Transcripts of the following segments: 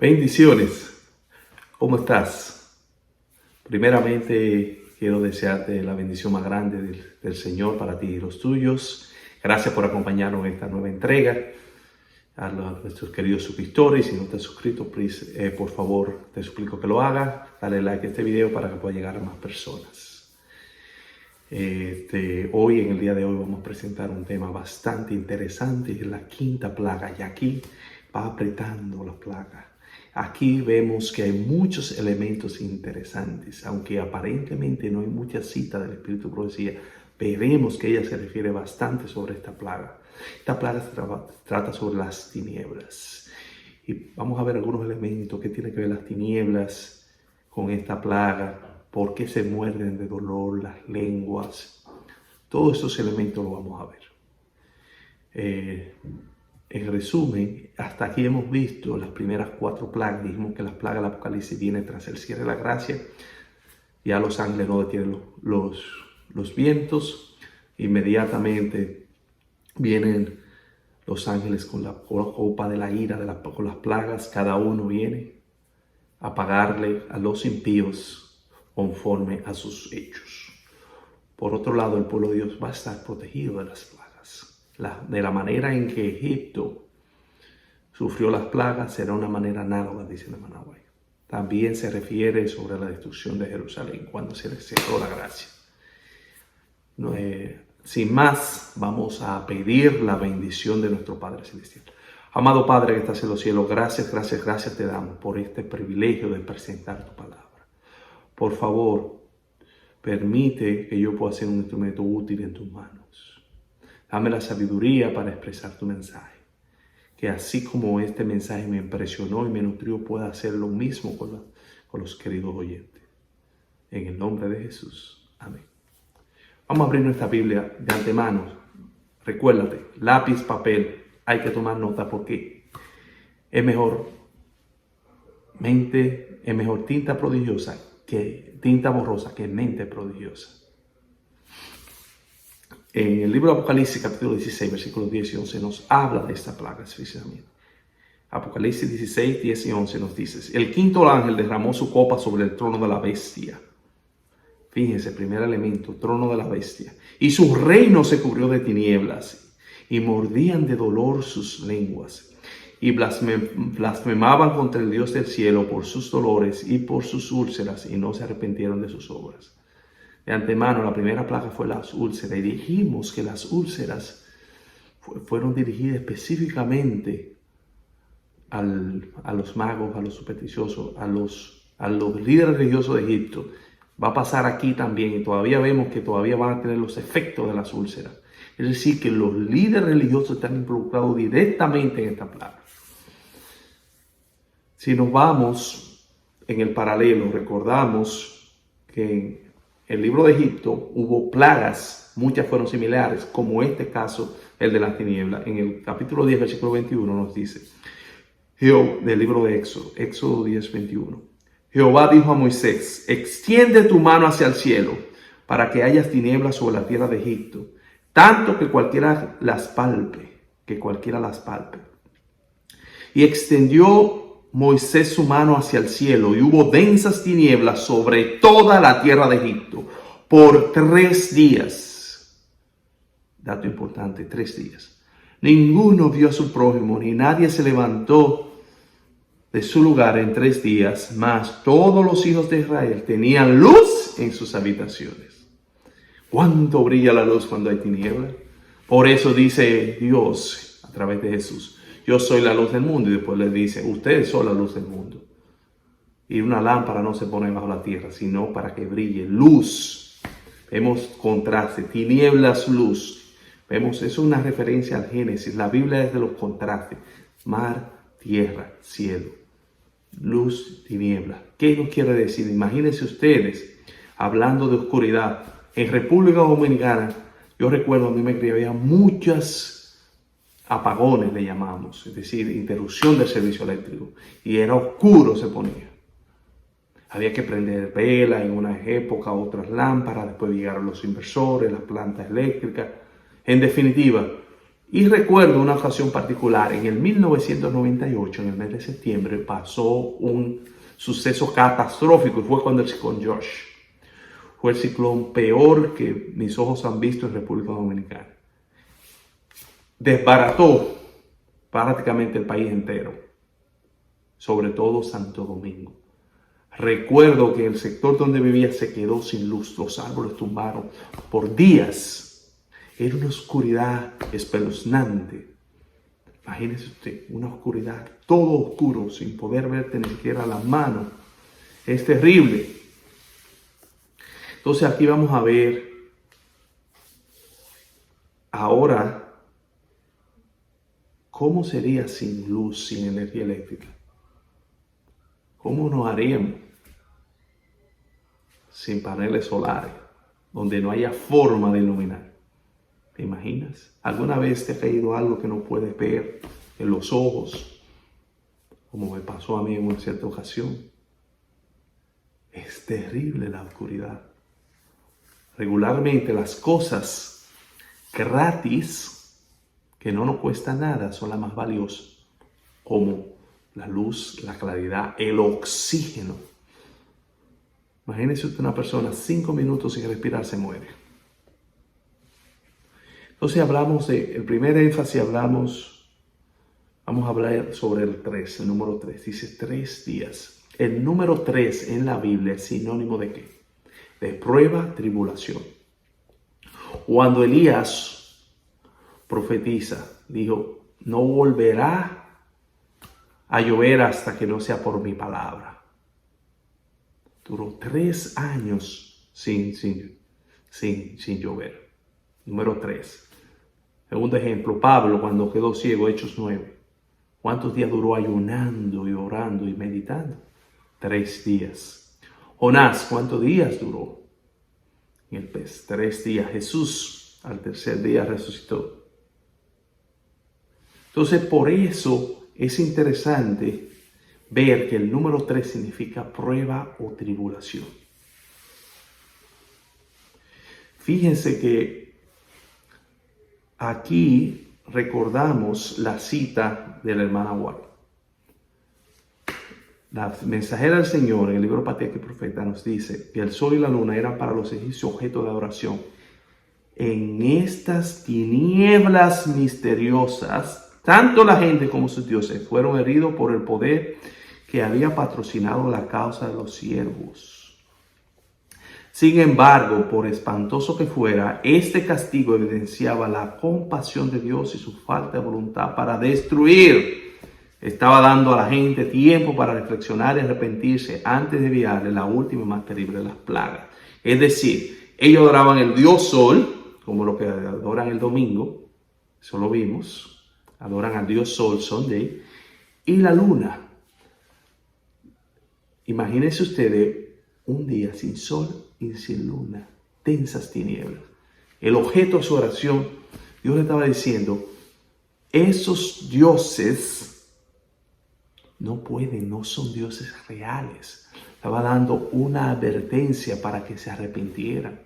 Bendiciones. ¿Cómo estás? Primeramente, quiero desearte la bendición más grande del Señor para ti y los tuyos. Gracias por acompañarnos en esta nueva entrega. A nuestros queridos suscriptores, si no te has suscrito, por favor, te suplico que lo hagas. Dale like a este video para que pueda llegar a más personas. Hoy, en el día de hoy, vamos a presentar un tema bastante interesante. Es la quinta plaga. Y aquí va apretando la plaga. Aquí vemos que hay muchos elementos interesantes, aunque aparentemente no hay mucha cita del Espíritu de Profecía, veremos que ella se refiere bastante sobre esta plaga. Esta plaga se trata sobre las tinieblas. Y vamos a ver algunos elementos que tienen que ver las tinieblas con esta plaga, por qué se muerden de dolor las lenguas. Todos esos elementos los vamos a ver. En resumen, hasta aquí hemos visto las primeras 4 plagas. Dijimos que las plagas del Apocalipsis vienen tras el cierre de la gracia. Ya los ángeles no detienen los vientos. Inmediatamente vienen los ángeles con la copa de la ira, con las plagas. Cada uno viene a pagarle a los impíos conforme a sus hechos. Por otro lado, el pueblo de Dios va a estar protegido de las plagas. De la manera en que Egipto sufrió las plagas será una manera análoga, dice el hermano White. También se refiere sobre la destrucción de Jerusalén cuando se les cerró la gracia. Sin más, vamos a pedir la bendición de nuestro Padre Celestial. Amado Padre que estás en los cielos, gracias te damos por este privilegio de presentar tu palabra. Por favor, permite que yo pueda ser un instrumento útil en tus manos. Dame la sabiduría para expresar tu mensaje. Que así como este mensaje me impresionó y me nutrió, pueda hacer lo mismo con los queridos oyentes. En el nombre de Jesús. Amén. Vamos a abrir nuestra Biblia de antemano. Recuérdate, lápiz, papel. Hay que tomar nota porque es mejor tinta prodigiosa que tinta borrosa que mente prodigiosa. En el libro de Apocalipsis, capítulo 16, versículos 10 y 11, nos habla de esta plaga especialmente. Apocalipsis 16, 10 y 11 nos dice: el quinto ángel derramó su copa sobre el trono de la bestia. Fíjense, primer elemento, trono de la bestia. Y su reino se cubrió de tinieblas, y mordían de dolor sus lenguas, y blasfemaban contra el Dios del cielo por sus dolores y por sus úlceras, y no se arrepintieron de sus obras. De antemano, la primera plaga fue las úlceras, y dijimos que las úlceras fueron dirigidas específicamente a los magos, a los supersticiosos, a los líderes religiosos de Egipto. Va a pasar aquí también, y todavía vemos que todavía van a tener los efectos de las úlceras. Es decir, que los líderes religiosos están involucrados directamente en esta plaga. Si nos vamos en el paralelo, recordamos que el libro de Egipto hubo plagas, muchas fueron similares, como este caso, el de las tinieblas. En el capítulo 10, versículo 21 nos dice, del libro de Éxodo 10, 21. Jehová dijo a Moisés: extiende tu mano hacia el cielo para que haya tinieblas sobre la tierra de Egipto, tanto que cualquiera las palpe. Y extendió Moisés su mano hacia el cielo, y hubo densas tinieblas sobre toda la tierra de Egipto por 3 días. Dato importante, 3 días. Ninguno vio a su prójimo, ni nadie se levantó de su lugar en 3 días, mas todos los hijos de Israel tenían luz en sus habitaciones. ¿Cuánto brilla la luz cuando hay tinieblas? Por eso dice Dios a través de Jesús: yo soy la luz del mundo. Y después le dice: ustedes son la luz del mundo. Y una lámpara no se pone bajo la tierra, sino para que brille luz. Vemos contraste, tinieblas, luz. Vemos, eso es una referencia al Génesis. La Biblia es de los contrastes: mar, tierra, cielo. Luz, tiniebla. ¿Qué nos quiere decir? Imagínense ustedes, hablando de oscuridad. En República Dominicana, yo recuerdo, a mí me había muchas apagones, le llamamos, es decir, interrupción del servicio eléctrico. Y era oscuro, se ponía. Había que prender velas en una época, otras lámparas, después llegaron los inversores, las plantas eléctricas. En definitiva, Y recuerdo una ocasión particular, en el 1998, en el mes de septiembre, pasó un suceso catastrófico y fue cuando el ciclón Josh. Fue el ciclón peor que mis ojos han visto en República Dominicana. Desbarató prácticamente el país entero, sobre todo Santo Domingo. Recuerdo que el sector donde vivía se quedó sin luz, los árboles tumbaron por días. Era una oscuridad espeluznante. Imagínese usted, una oscuridad, todo oscuro, sin poder ver ni siquiera las manos. Es terrible. Entonces aquí vamos a ver ahora cómo sería sin luz, sin energía eléctrica. ¿Cómo nos haríamos sin paneles solares, donde no haya forma de iluminar? ¿Te imaginas? ¿Alguna vez te ha caído algo que no puedes ver en los ojos? Como me pasó a mí en una cierta ocasión. Es terrible la oscuridad. Regularmente las cosas gratis, que no nos cuesta nada, son las más valiosas. Como la luz, la claridad, el oxígeno. Imagínese usted una persona 5 minutos sin respirar se muere. Entonces hablamos el primer énfasis vamos a hablar sobre el 3, el número 3. Dice 3 días. El número 3 en la Biblia es sinónimo de ¿qué? De prueba, tribulación. Cuando Elías profetiza, dijo, no volverá a llover hasta que no sea por mi palabra. Duró 3 años sin llover. Número 3. Segundo ejemplo, Pablo cuando quedó ciego, Hechos 9. ¿Cuántos días duró ayunando y orando y meditando? 3 días. Jonás, ¿cuántos días duró en el pez? 3 días. Jesús al tercer día resucitó. Entonces, por eso es interesante ver que el número 3 significa prueba o tribulación. Fíjense que aquí recordamos la cita de la hermana White. La mensajera del Señor en el libro Patriarca y Profeta nos dice que el sol y la luna eran para los egipcios objeto de adoración. En estas tinieblas misteriosas, tanto la gente como sus dioses fueron heridos por el poder que había patrocinado la causa de los siervos. Sin embargo, por espantoso que fuera, este castigo evidenciaba la compasión de Dios y su falta de voluntad para destruir. Estaba dando a la gente tiempo para reflexionar y arrepentirse antes de enviarle la última y más terrible de las plagas. Es decir, ellos adoraban el Dios Sol, como lo que adoran el domingo, eso lo vimos, adoran al Dios Sol, Sunday, y la luna. Imagínense ustedes un día sin sol y sin luna, densas tinieblas. El objeto de su oración, Dios le estaba diciendo, esos dioses no pueden, no son dioses reales. Estaba dando una advertencia para que se arrepintieran.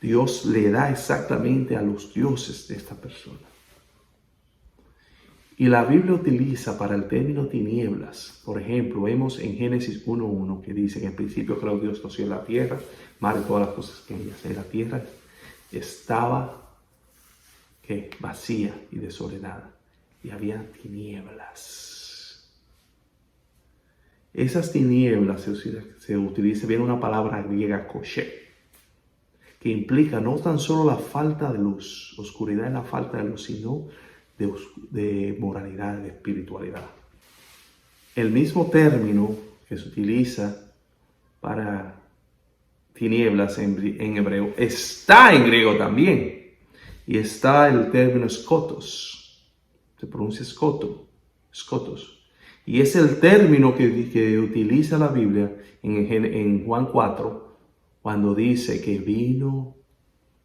Dios le da exactamente a los dioses de esta persona. Y la Biblia utiliza para el término tinieblas. Por ejemplo, vemos en Génesis 1:1 que dice que en principio creó Dios los cielos y la tierra, mar y todas las cosas que en ella. La tierra estaba vacía y desordenada. Y había tinieblas. Esas tinieblas se utiliza bien una palabra griega koshe, que implica no tan solo la falta de luz, oscuridad en la falta de luz, sino de moralidad, de espiritualidad. El mismo término que se utiliza para tinieblas en hebreo está en griego también. Y está el término skotos. Se pronuncia skotos. Y es el término que utiliza la Biblia en Juan 4, cuando dice que vino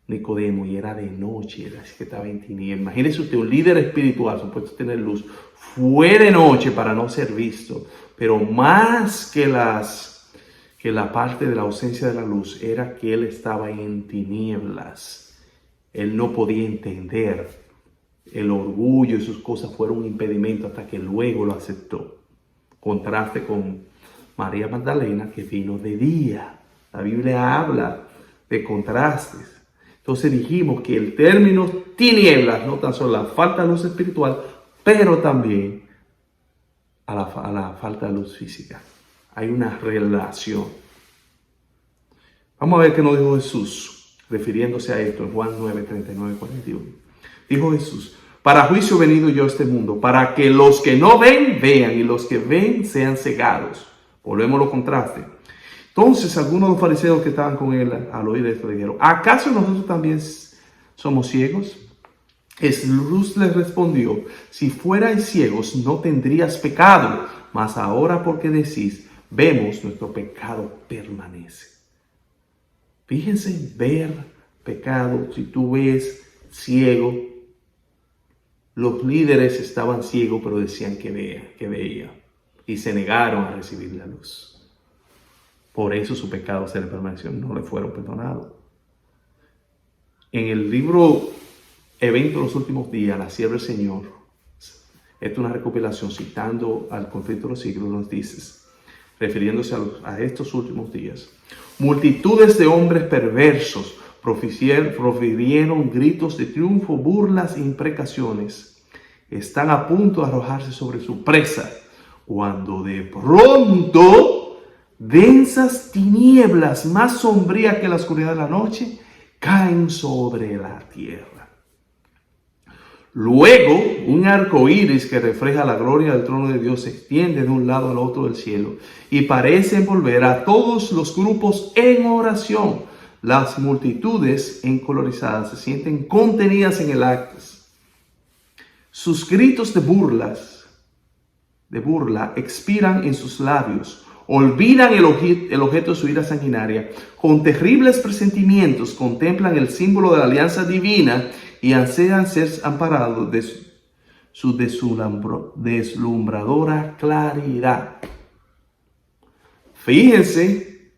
Nicodemo y era de noche, así que estaba en tinieblas. Imagínese usted, un líder espiritual supuesto tener luz, fue de noche para no ser visto, pero más que la parte de la ausencia de la luz era que él estaba en tinieblas. Él no podía entender. El orgullo y sus cosas fueron un impedimento hasta que luego lo aceptó. Contraste con María Magdalena, que vino de día. La Biblia habla de contrastes. Entonces dijimos que el término tinieblas no tan solo la falta de luz espiritual, pero también a la falta de luz física. Hay una relación. Vamos a ver qué nos dijo Jesús, refiriéndose a esto en Juan 9, 39, 41. Dijo Jesús: para juicio he venido yo a este mundo, para que los que no ven, vean, y los que ven sean cegados. Volvemos a los contrastes. Entonces, algunos de los fariseos que estaban con él al oír esto dijeron: ¿acaso nosotros también somos ciegos? Jesús les respondió: si fuerais ciegos no tendrías pecado, mas ahora porque decís, vemos, nuestro pecado permanece. Fíjense, ver pecado. Si tú ves ciego, los líderes estaban ciegos, pero decían que veía, y se negaron a recibir la luz. Por eso su pecado se le permaneció, no le fueron perdonados. En el libro Evento de los Últimos Días, la sierva del Señor, esta es una recopilación citando al conflicto de los siglos, nos dice, refiriéndose a estos últimos días: multitudes de hombres perversos profirieron gritos de triunfo, burlas e imprecaciones. Están a punto de arrojarse sobre su presa, cuando de pronto densas tinieblas más sombrías que la oscuridad de la noche caen sobre la tierra. Luego, un arco iris que refleja la gloria del trono de Dios se extiende de un lado al otro del cielo y parece envolver a todos los grupos en oración. Las multitudes encolorizadas se sienten contenidas en el acto. Sus gritos de burla expiran en sus labios. Olvidan el objeto de su ira sanguinaria. Con terribles presentimientos contemplan el símbolo de la alianza divina y ansian ser amparados de su deslumbradora claridad. Fíjense,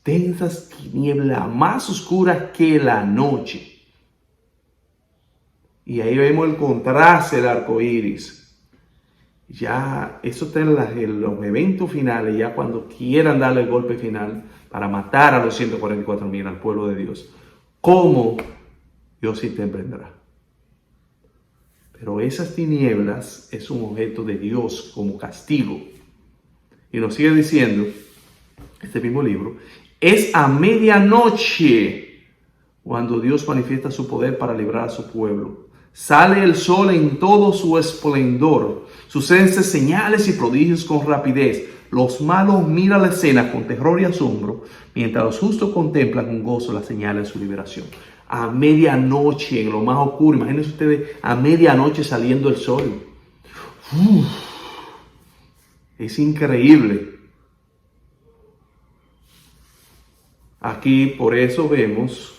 densas tinieblas más oscuras que la noche. Y ahí vemos el contraste del arco iris. Ya eso está en los eventos finales, ya cuando quieran darle el golpe final para matar a los 144,000 al pueblo de Dios. ¿Cómo Dios intervendrá? Pero esas tinieblas es un objeto de Dios como castigo. Y nos sigue diciendo este mismo libro: es a medianoche cuando Dios manifiesta su poder para librar a su pueblo. Sale el sol en todo su esplendor. Suceden señales y prodigios con rapidez. Los malos miran la escena con terror y asombro, mientras los justos contemplan con gozo las señales de su liberación. A medianoche, en lo más oscuro, imagínense ustedes a medianoche saliendo el sol. Es increíble. Aquí por eso vemos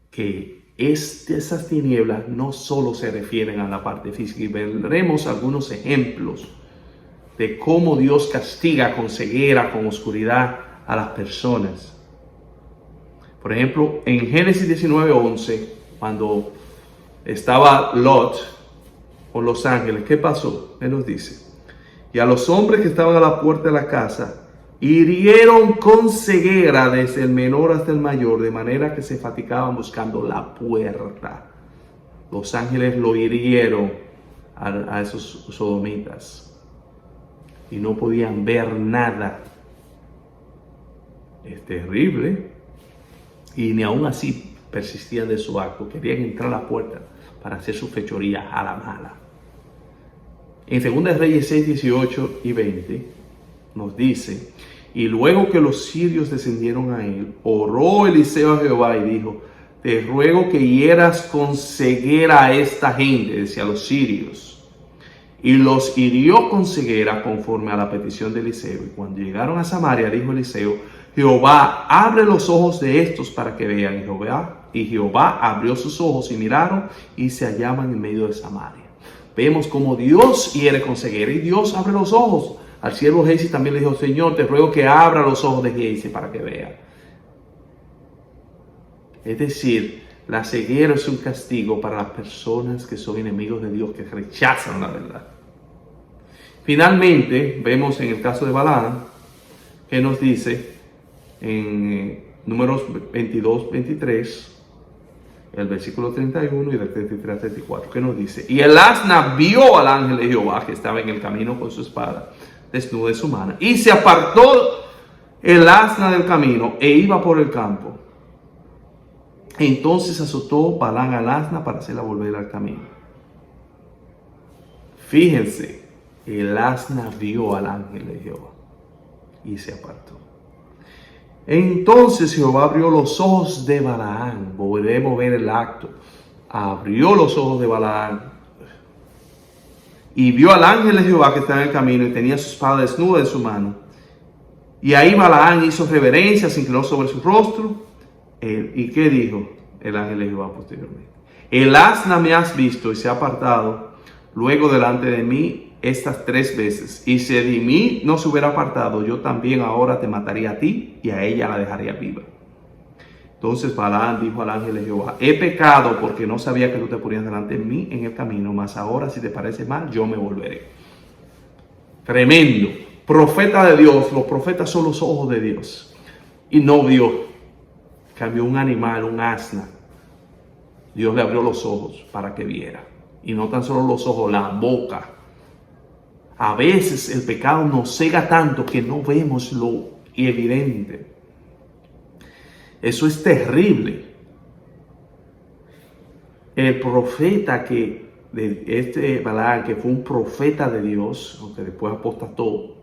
que esas tinieblas no solo se refieren a la parte física, y veremos algunos ejemplos de cómo Dios castiga con ceguera, con oscuridad a las personas. Por ejemplo, en Génesis 19:11, cuando estaba Lot con los ángeles, ¿qué pasó? Él nos dice: y a los hombres que estaban a la puerta de la casa hirieron con ceguera desde el menor hasta el mayor, de manera que se fatigaban buscando la puerta. Los ángeles lo hirieron a esos sodomitas y no podían ver nada. Es terrible. Y ni aún así persistían de su acto. Querían entrar a la puerta para hacer su fechoría a la mala. En 2 Reyes 6, 18 y 20 nos dice: y luego que los sirios descendieron a él, oró Eliseo a Jehová y dijo: te ruego que hieras con ceguera a esta gente, decía los sirios. Y los hirió con ceguera conforme a la petición de Eliseo. Y cuando llegaron a Samaria, dijo Eliseo: Jehová, abre los ojos de estos para que vean. Y Jehová abrió sus ojos y miraron y se hallaban en medio de Samaria. Vemos como Dios hiere con ceguera y Dios abre los ojos. Al siervo Gehazi también le dijo: Señor, te ruego que abra los ojos de Gehazi para que vea. Es decir, la ceguera es un castigo para las personas que son enemigos de Dios, que rechazan la verdad. Finalmente, vemos en el caso de Balaam, que nos dice en Números 22, 23, el versículo 31 y del 33 al 34, que nos dice: y el asna vio al ángel de Jehová que estaba en el camino con su espada desnuda de su mano, y se apartó el asna del camino e iba por el campo. Entonces azotó Balaam al asna para hacerla volver al camino. Fíjense, el asna vio al ángel de Jehová y se apartó. Entonces Jehová abrió los ojos de Balaam. Volvemos a ver el acto. Abrió los ojos de Balaam y vio al ángel de Jehová que estaba en el camino y tenía su espada desnuda en su mano. Y ahí Balaam hizo reverencia, se inclinó sobre su rostro. ¿Y qué dijo el ángel de Jehová posteriormente? El asna me has visto y se ha apartado luego delante de mí estas 3 veces. Y si de mí no se hubiera apartado, yo también ahora te mataría a ti y a ella la dejaría viva. Entonces Balaam dijo al ángel de Jehová: he pecado porque no sabía que tú te ponías delante de mí en el camino, mas ahora si te parece mal, yo me volveré. Tremendo. Profeta de Dios. Los profetas son los ojos de Dios. Y no vio. Cambió un animal, un asna. Dios le abrió los ojos para que viera. Y no tan solo los ojos, la boca. A veces el pecado nos cega tanto que no vemos lo evidente. Eso es terrible. El profeta de Balaam, que fue un profeta de Dios, aunque después apostató,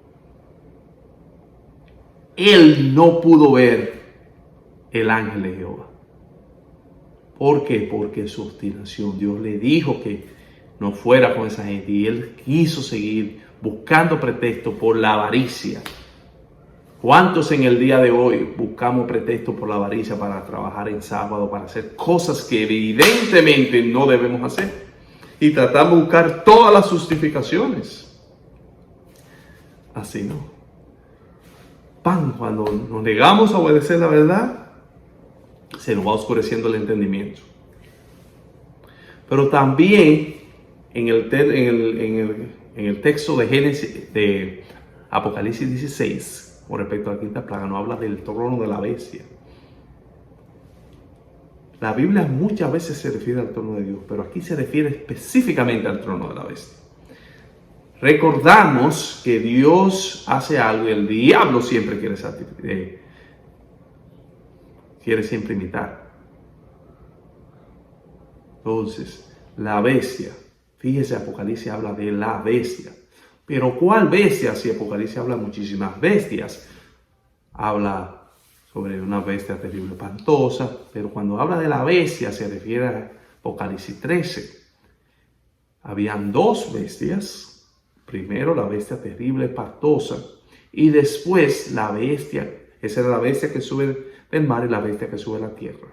él no pudo ver el ángel de Jehová. ¿Por qué? Porque su obstinación. Dios le dijo que no fuera con esa gente y él quiso seguir buscando pretexto por la avaricia. ¿Cuántos en el día de hoy buscamos pretexto por la avaricia para trabajar en sábado, para hacer cosas que evidentemente no debemos hacer? Y tratamos de buscar todas las justificaciones. Así no. Cuando nos negamos a obedecer la verdad, se nos va oscureciendo el entendimiento. Pero también en el texto de Génesis, de Apocalipsis 16, con respecto a la quinta plaga, nos habla del trono de la bestia. La Biblia muchas veces se refiere al trono de Dios, pero aquí se refiere específicamente al trono de la bestia. Recordamos que Dios hace algo y el diablo siempre quiere siempre imitar. Entonces, la bestia, fíjese, Apocalipsis habla de la bestia. Pero ¿cuál bestia? Si Apocalipsis habla de muchísimas bestias. Habla sobre una bestia terrible, espantosa, pero cuando habla de la bestia se refiere a Apocalipsis 13. Habían 2 bestias. Primero la bestia terrible, espantosa, y después la bestia, esa era la bestia que sube del mar y la bestia que sube a la tierra.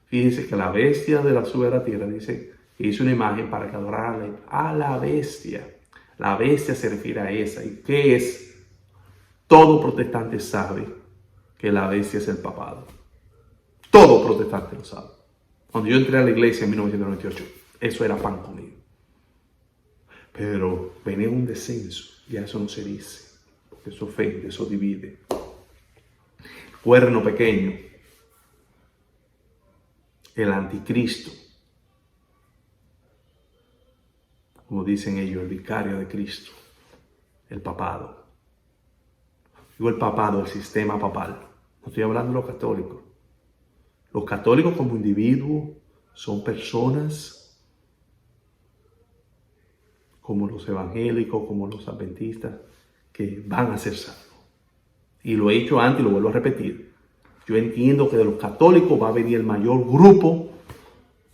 Fíjense que la bestia de la sube a la tierra dice que hizo una imagen para que adorara a la bestia. La bestia se refiere a esa. ¿Y qué es? Todo protestante sabe que la bestia es el papado. Todo protestante lo sabe. Cuando yo entré a la iglesia en 1998, eso era pan comido. Pero venía un descenso, ya eso no se dice, porque eso ofende, eso divide. Cuerno pequeño, el anticristo, como dicen ellos, el vicario de Cristo, el papado. Digo el papado, el sistema papal. No estoy hablando de los católicos. Los católicos como individuos son personas como los evangélicos, como los adventistas, que van a ser salvos. Y lo he dicho antes y lo vuelvo a repetir. Yo entiendo que de los católicos va a venir el mayor grupo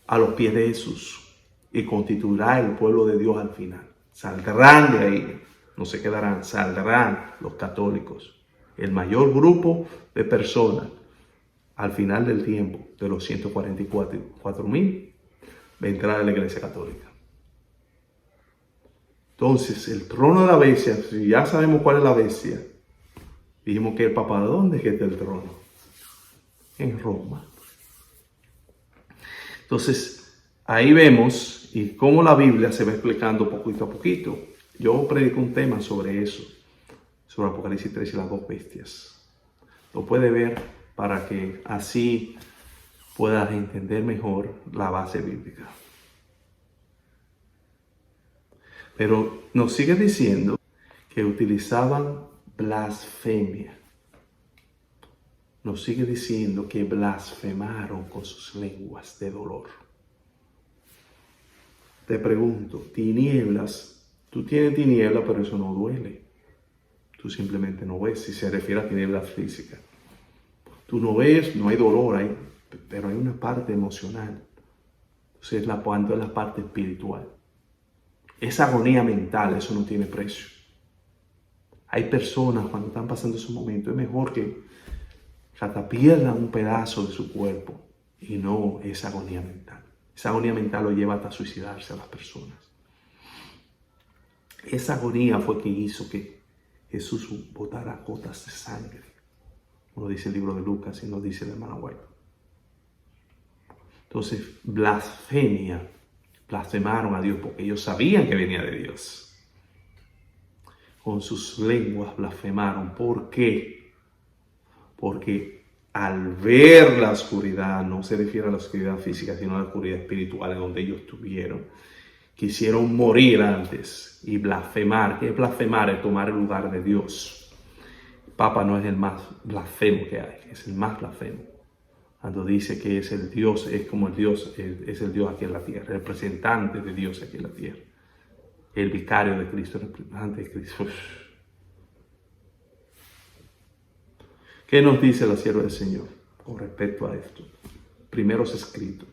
a los pies de Jesús y constituirá el pueblo de Dios al final. Saldrán de ahí, no se quedarán, saldrán los católicos. El mayor grupo de personas al final del tiempo, de los 144,000, vendrá de la Iglesia Católica. Entonces, el trono de la bestia, si ya sabemos cuál es la bestia, dijimos que el papado, ¿dónde es que está el trono? En Roma. Entonces, ahí vemos y cómo la Biblia se va explicando poquito a poquito. Yo predico un tema sobre eso, sobre Apocalipsis 3 y las dos bestias. Lo puede ver para que así puedas entender mejor la base bíblica. Pero nos sigue diciendo que utilizaban blasfemia. Nos sigue diciendo que blasfemaron con sus lenguas de dolor. Te pregunto, tinieblas, tú tienes tinieblas, pero eso no duele. Tú simplemente no ves, si se refiere a tinieblas físicas. Tú no ves, no hay dolor ahí, pero hay una parte emocional. Entonces es la parte espiritual. Esa agonía mental, eso no tiene precio. Hay personas cuando están pasando esos momentos, es mejor que hasta pierdan un pedazo de su cuerpo y no esa agonía mental. Esa agonía mental lo lleva hasta suicidarse a las personas. Esa agonía fue que hizo que Jesús botara gotas de sangre. Como dice el libro de Lucas y nos dice el hermano White. Entonces, blasfemia. Blasfemaron a Dios porque ellos sabían que venía de Dios. Con sus lenguas blasfemaron. ¿Por qué? Porque al ver la oscuridad, no se refiere a la oscuridad física, sino a la oscuridad espiritual en donde ellos estuvieron, quisieron morir antes y blasfemar. ¿Qué es blasfemar? Es tomar el lugar de Dios. El Papa no es el más blasfemo que hay, es el más blasfemo. Cuando dice que es el Dios, es como el Dios, es el Dios aquí en la tierra, el representante de Dios aquí en la tierra. El vicario de Cristo, el representante de Cristo. ¿Qué nos dice la sierva del Señor con respecto a esto? Primero es escrito.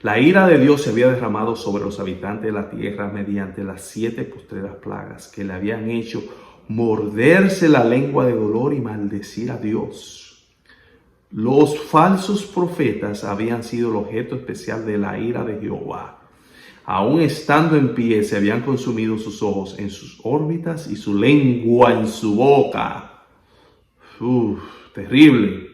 La ira de Dios se había derramado sobre los habitantes de la tierra mediante las 7 postreras plagas que le habían hecho morderse la lengua de dolor y maldecir a Dios. Los falsos profetas habían sido el objeto especial de la ira de Jehová. Aún estando en pie, se habían consumido sus ojos en sus órbitas y su lengua en su boca. Terrible.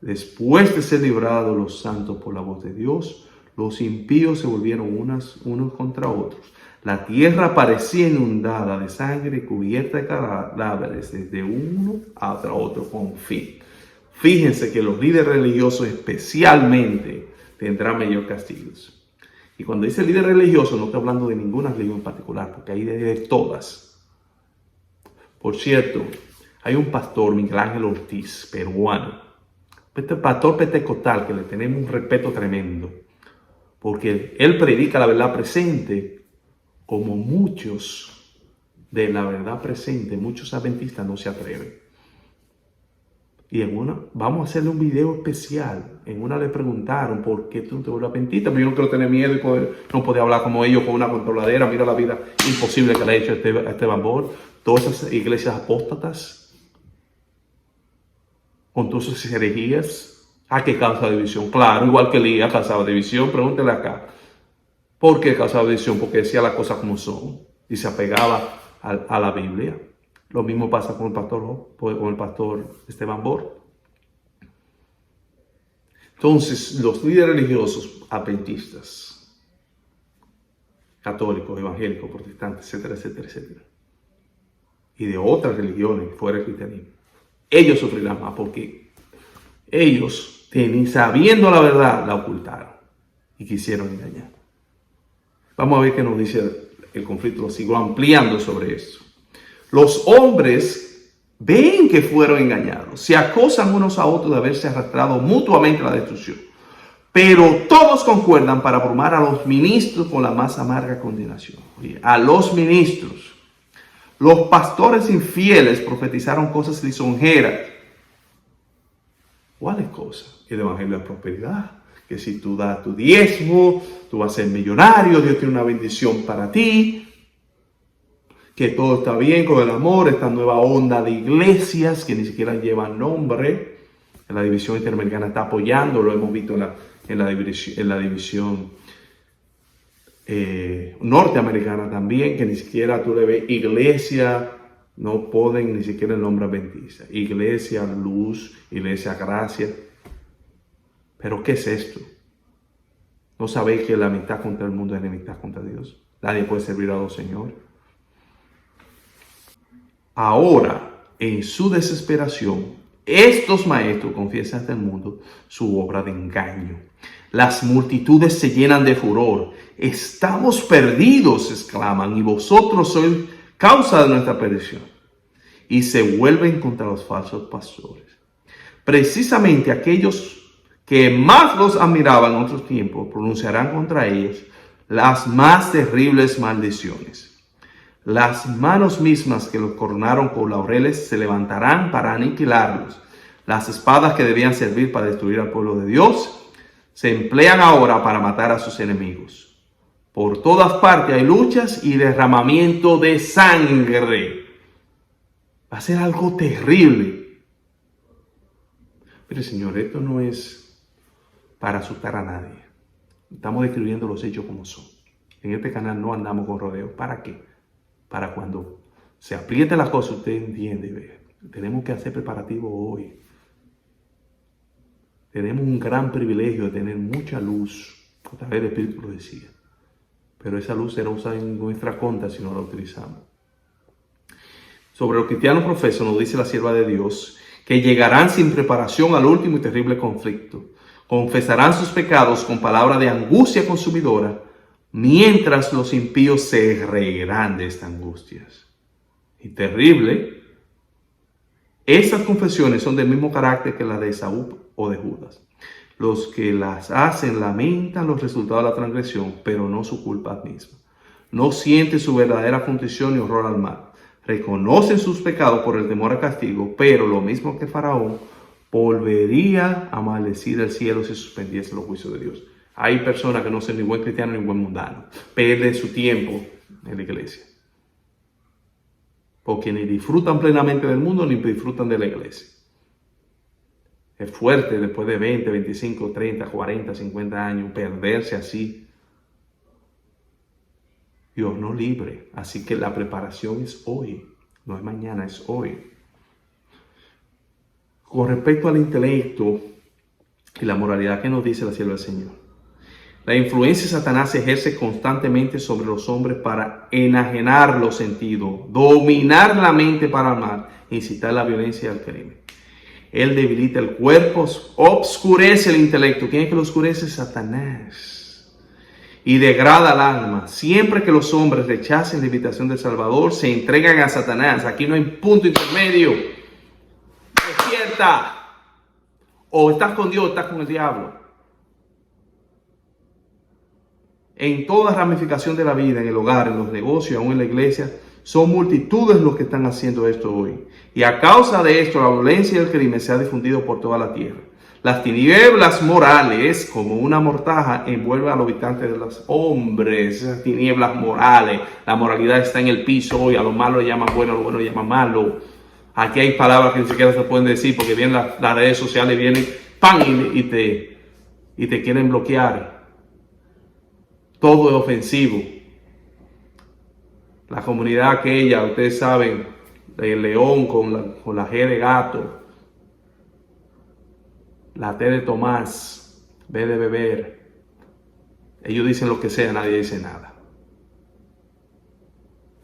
Después de ser librados los santos por la voz de Dios, los impíos se volvieron unos contra otros. La tierra parecía inundada de sangre y cubierta de cadáveres desde uno hasta otro con fin. Fíjense que los líderes religiosos especialmente tendrán mayor castigos. Y cuando dice líder religioso no estoy hablando de ninguna religión en particular, porque hay de todas. Por cierto, hay un pastor, Miguel Ángel Ortiz, peruano, este pastor pentecostal que le tenemos un respeto tremendo, porque él predica la verdad presente como muchos de la verdad presente, muchos adventistas no se atreven. Y vamos a hacerle un video especial. En una le preguntaron, ¿por qué tú no te vuelves adventista? Pero yo no quiero tener miedo y no poder hablar como ellos con una controladera. Mira la vida imposible que le ha hecho a Esteban Bor. Todas esas iglesias apóstatas, con todas sus herejías. ¿A qué causa división? Claro, igual que Elías causaba división. Pregúntele acá. ¿Por qué causaba división? Porque decía las cosas como son. Y se apegaba a la Biblia. Lo mismo pasa con el pastor Esteban Bor. Entonces, los líderes religiosos adventistas, católicos, evangélicos, protestantes, etcétera, etcétera, etcétera, y de otras religiones fuera del cristianismo, ellos sufrirán más porque ellos, sabiendo la verdad, la ocultaron y quisieron engañar. Vamos a ver qué nos dice el conflicto, lo sigo ampliando sobre esto. Los hombres ven que fueron engañados, se acusan unos a otros de haberse arrastrado mutuamente a la destrucción, pero todos concuerdan para abrumar a los ministros con la más amarga condenación. Oye, a los ministros. Los pastores infieles profetizaron cosas lisonjeras. ¿Cuáles cosas? El evangelio de prosperidad, que si tú das tu diezmo, tú vas a ser millonario, Dios tiene una bendición para ti, que todo está bien con el amor, esta nueva onda de iglesias que ni siquiera llevan nombre. La división interamericana está apoyando, lo hemos visto en la división norteamericana también, que ni siquiera tú le ves iglesia, no ponen ni siquiera el nombre adventista. Iglesia Luz, Iglesia Gracia. ¿Pero qué es esto? ¿No sabéis que la amistad contra el mundo es enemistad contra Dios? Nadie puede servir a dos señores. Ahora, en su desesperación, estos maestros confiesan ante el mundo su obra de engaño. Las multitudes se llenan de furor. Estamos perdidos, exclaman, y vosotros sois causa de nuestra perdición. Y se vuelven contra los falsos pastores. Precisamente aquellos que más los admiraban en otros tiempos pronunciarán contra ellos las más terribles maldiciones. Las manos mismas que los coronaron con laureles se levantarán para aniquilarlos. Las espadas que debían servir para destruir al pueblo de Dios se emplean ahora para matar a sus enemigos. Por todas partes hay luchas y derramamiento de sangre. Va a ser algo terrible. Pero Señor, esto no es para asustar a nadie. Estamos describiendo los hechos como son. En este canal no andamos con rodeos. ¿Para qué? Para cuando se apriete la cosa, usted entiende y ve. Tenemos que hacer preparativos hoy. Tenemos un gran privilegio de tener mucha luz. Otra vez el Espíritu lo decía. Pero esa luz será usada en nuestra contra si no la utilizamos. Sobre los cristianos profesos nos dice la sierva de Dios que llegarán sin preparación al último y terrible conflicto. Confesarán sus pecados con palabra de angustia consumidora, mientras los impíos se reirán de estas angustias. Y terrible, estas confesiones son del mismo carácter que la de Esaú o de Judas. Los que las hacen lamentan los resultados de la transgresión, pero no su culpa misma. No sienten su verdadera contrición y horror al mal. Reconocen sus pecados por el temor al castigo, pero lo mismo que Faraón, volvería a maldecir el cielo si suspendiese los juicios de Dios. Hay personas que no son ni buen cristiano ni buen mundano. Pierden su tiempo en la iglesia. Porque ni disfrutan plenamente del mundo ni disfrutan de la iglesia. Es fuerte después de 20, 25, 30, 40, 50 años perderse así. Dios no libre. Así que la preparación es hoy. No es mañana, es hoy. Con respecto al intelecto y la moralidad, ¿qué nos dice la sierva del Señor? La influencia de Satanás se ejerce constantemente sobre los hombres para enajenar los sentidos, dominar la mente para amar, incitar la violencia y al crimen. Él debilita el cuerpo, obscurece el intelecto. ¿Quién es que lo oscurece? Satanás. Y degrada el alma. Siempre que los hombres rechacen la invitación del Salvador, se entregan a Satanás. Aquí no hay punto intermedio. Despierta. O estás con Dios o estás con el diablo. En toda ramificación de la vida, en el hogar, en los negocios, aún en la iglesia, son multitudes los que están haciendo esto hoy. Y a causa de esto, la violencia y el crimen se ha difundido por toda la tierra. Las tinieblas morales, como una mortaja, envuelven a los habitantes de los hombres. Esas tinieblas morales, la moralidad está en el piso hoy. A lo malo le llaman bueno, a lo bueno le llaman malo. Aquí hay palabras que ni siquiera se pueden decir porque vienen las redes sociales, vienen ¡pam! y te quieren bloquear. Todo es ofensivo. La comunidad aquella, ustedes saben, el león con la G de gato, la T de Tomás, B de beber. Ellos dicen lo que sea, nadie dice nada.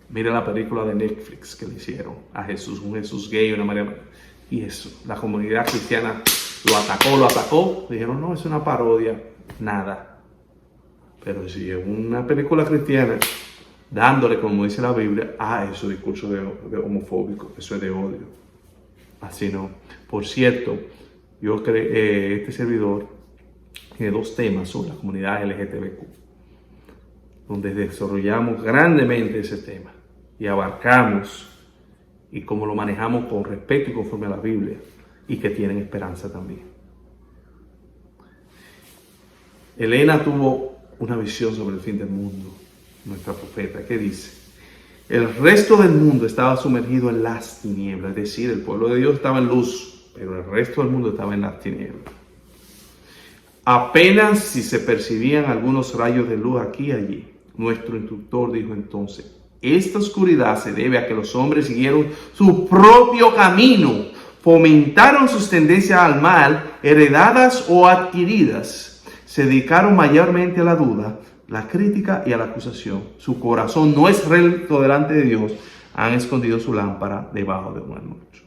Miren la película de Netflix que le hicieron a Jesús, un Jesús gay, una María. Y eso, la comunidad cristiana lo atacó. Dijeron, no, es una parodia, nada. Pero si es una película cristiana, dándole, como dice la Biblia, eso es discurso de homofóbico, eso es de odio. Así no. Por cierto, yo este servidor tiene 2 temas sobre la comunidad LGTBQ, donde desarrollamos grandemente ese tema y abarcamos y cómo lo manejamos con respeto y conforme a la Biblia y que tienen esperanza también. Elena tuvo una visión sobre el fin del mundo, nuestra profeta, que dice: el resto del mundo estaba sumergido en las tinieblas, es decir, el pueblo de Dios estaba en luz, pero el resto del mundo estaba en las tinieblas. Apenas si se percibían algunos rayos de luz aquí y allí. Nuestro instructor dijo entonces: esta oscuridad se debe a que los hombres siguieron su propio camino, fomentaron sus tendencias al mal, heredadas o adquiridas. Se dedicaron mayormente a la duda, la crítica y a la acusación. Su corazón no es recto delante de Dios. Han escondido su lámpara debajo de un almuerzo.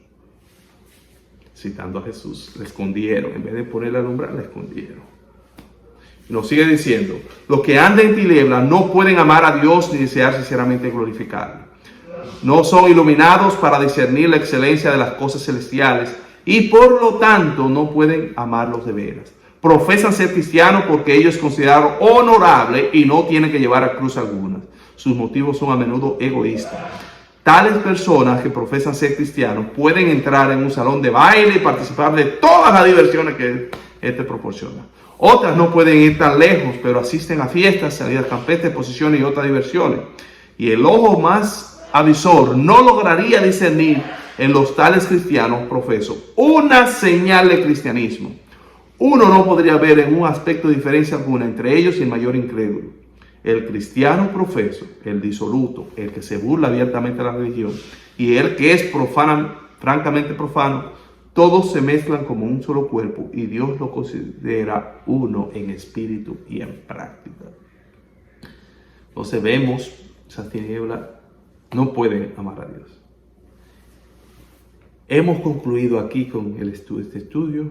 Citando a Jesús, le escondieron. En vez de ponerla a alumbrar, la escondieron. Y nos sigue diciendo, los que andan en tinieblas no pueden amar a Dios ni desear sinceramente glorificarlo. No son iluminados para discernir la excelencia de las cosas celestiales y por lo tanto no pueden amarlos de veras. Profesan ser cristianos porque ellos consideran honorable y no tienen que llevar a cruz alguna. Sus motivos son a menudo egoístas. Tales personas que profesan ser cristianos pueden entrar en un salón de baile y participar de todas las diversiones que este proporciona. Otras no pueden ir tan lejos, pero asisten a fiestas, salidas campestres, exposiciones y otras diversiones. Y el ojo más avisor no lograría discernir en los tales cristianos profesos una señal de cristianismo. Uno no podría ver en un aspecto de diferencia alguna entre ellos y el mayor incrédulo. El cristiano profeso, el disoluto, el que se burla abiertamente de la religión y el que es francamente profano, todos se mezclan como un solo cuerpo y Dios lo considera uno en espíritu y en práctica. Entonces vemos, esas tinieblas no pueden amar a Dios. Hemos concluido aquí con este estudio.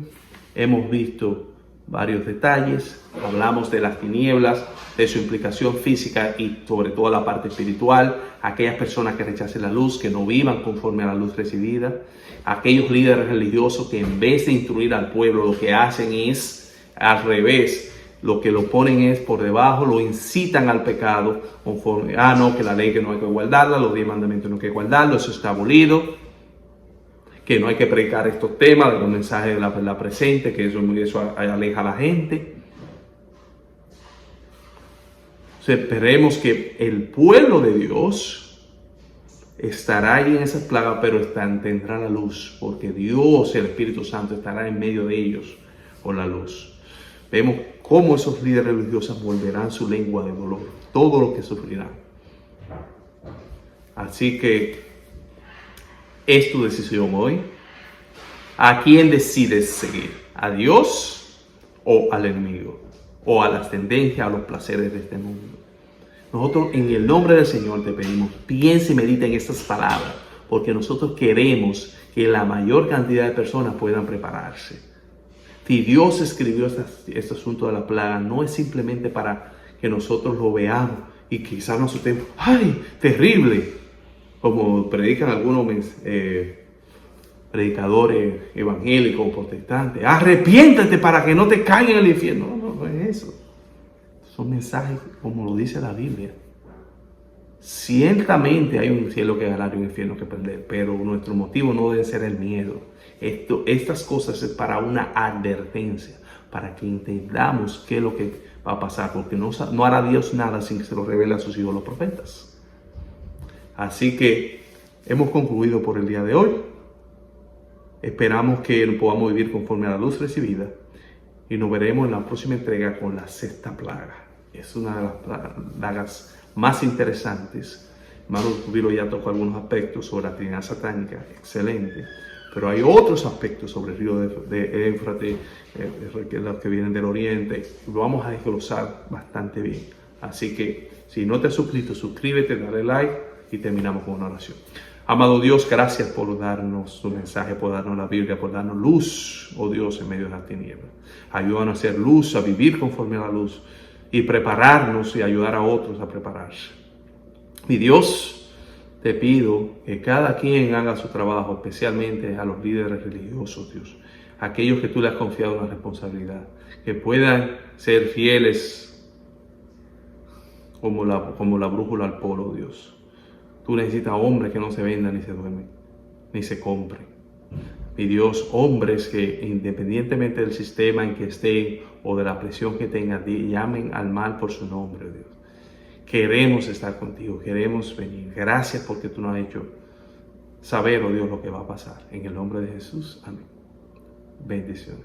Hemos visto varios detalles, hablamos de las tinieblas, de su implicación física y sobre todo la parte espiritual, aquellas personas que rechacen la luz, que no vivan conforme a la luz recibida, aquellos líderes religiosos que en vez de instruir al pueblo lo que hacen es al revés, lo que lo ponen es por debajo, lo incitan al pecado, conforme, no, que la ley que no hay que guardarla, los 10 mandamientos no hay que guardarlos, eso está abolido, que no hay que predicar estos temas de los mensajes de la verdad presente, que eso aleja a la gente. O sea, esperemos que el pueblo de Dios estará ahí en esas plagas, pero tendrá la luz, porque Dios, el Espíritu Santo, estará en medio de ellos con la luz. Vemos cómo esos líderes religiosos volverán su lengua de dolor, todo lo que sufrirán. Así que es tu decisión hoy. ¿A quién decides seguir? ¿A Dios o al enemigo? ¿O a las tendencias, a los placeres de este mundo? Nosotros en el nombre del Señor te pedimos, piensa y medita en estas palabras, porque nosotros queremos que la mayor cantidad de personas puedan prepararse. Si Dios escribió este asunto de la plaga, no es simplemente para que nosotros lo veamos y quizás nos asustemos. ¡Ay, terrible! Como predican algunos predicadores evangélicos o protestantes. Arrepiéntate para que no te caigan en el infierno. No es eso. Son mensajes como lo dice la Biblia. Ciertamente hay un cielo que ganar y un infierno que perder, pero nuestro motivo no debe ser el miedo. Estas cosas es para una advertencia, para que entendamos qué es lo que va a pasar, porque no hará Dios nada sin que se lo revele a sus hijos los profetas. Así que hemos concluido por el día de hoy. Esperamos que podamos vivir conforme a la luz recibida y nos veremos en la próxima entrega con la sexta plaga. Es una de las plagas más interesantes. Hermano Rubiro ya tocó algunos aspectos sobre la Trinidad satánica, excelente, pero hay otros aspectos sobre el río de Éufrates, los que vienen del oriente, lo vamos a desglosar bastante bien. Así que si no te has suscrito, suscríbete, dale like y terminamos con una oración. Amado Dios, gracias por darnos tu mensaje, por darnos la Biblia, por darnos luz, oh Dios, en medio de las tinieblas. Ayúdanos a hacer luz, a vivir conforme a la luz y prepararnos y ayudar a otros a prepararse. Mi Dios, te pido que cada quien haga su trabajo, especialmente a los líderes religiosos, Dios, aquellos que tú le has confiado una responsabilidad, que puedan ser fieles como la brújula al polo, Dios. Tú necesitas hombres que no se vendan ni se duermen, ni se compren. Mi Dios, hombres que independientemente del sistema en que estén o de la presión que tengan, llamen al mal por su nombre, Dios. Queremos estar contigo, queremos venir. Gracias porque tú nos has hecho saber, oh Dios, lo que va a pasar. En el nombre de Jesús, amén. Bendiciones.